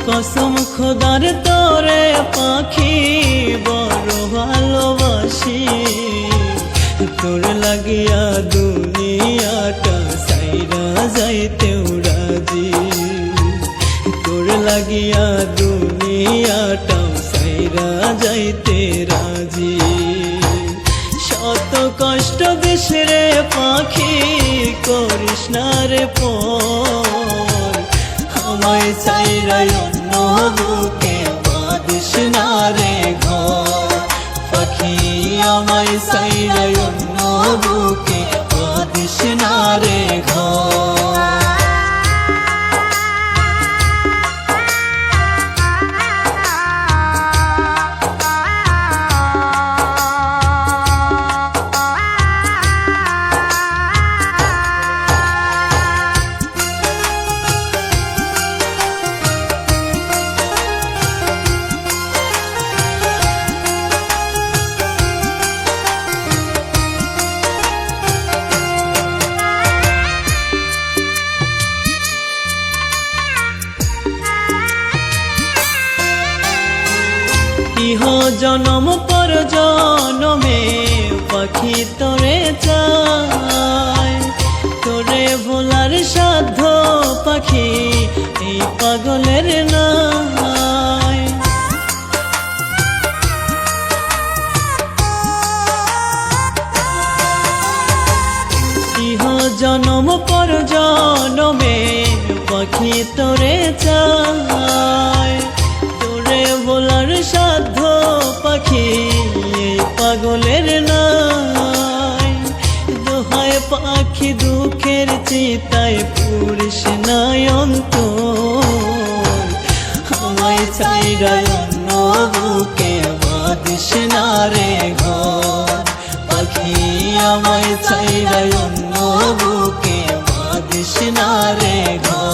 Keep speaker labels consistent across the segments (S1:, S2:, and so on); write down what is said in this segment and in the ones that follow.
S1: কসম খোদার তোরে পাখি বড় ভালোবাসি, তোর লাগিয়া দুনিয়াটা সাইরা যাইতেও রাজি, তোর লাগিয়া দুনিয়াটা সাইরা যাইতে রাজি। শত কষ্ট দিস রে পাখি করিস না রে পর, আমায় চাইরা অন্য বুকে বাঁধিস না রে ঘর, পাখি আমায় চাইরা অন্য বুকে বাঁধিস না রে ঘর। ইহ জনম পর জনমে পাখি তোরে চাই, তোরে ভোলার সাধ্য পাখি এই পাগলের নাই। ইহ জনম পর জনমে পাখি তোরে চাই, তোরে ভোলার সাধ্য পাখি এই পাগলের নাই। দোহায় পাখি দুঃখের চিতায় পুরিস নাই অন্তর, আমায় চাইরা অন্য বুকে বাঁধিস না রে ঘর, পাখি আমায় চাইরা অন্য বুকে বাঁধিস না রে ঘর।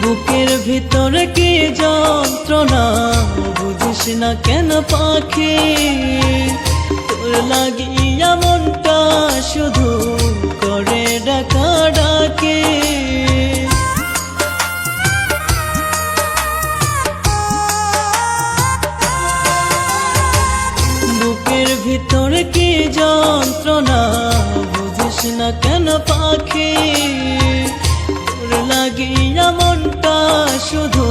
S1: বুকের ভিতরে কি যন্ত্রণা বুঝিস না কেন পাখি, তোর লাগিয়া মনটা শুধু করে ডাকা ডাকে। বুকের ভিতরে কি যন্ত্রণা বুঝিস না কেন পাখি, তোর লাগিয়া মনটা শুধু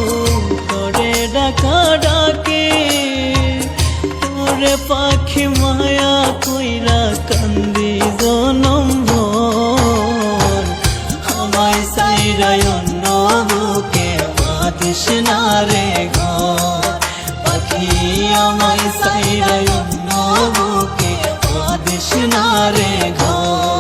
S1: করে ডাকা ডাকে। তোরে পাখি মায়া কইরা কান্দি জনম ভর, আমায় চাইরা অন্য বুকে বাঁধিস না রে ঘর, পাখি আমায় চাইরা অন্য বুকে বাঁধিস না রে ঘর।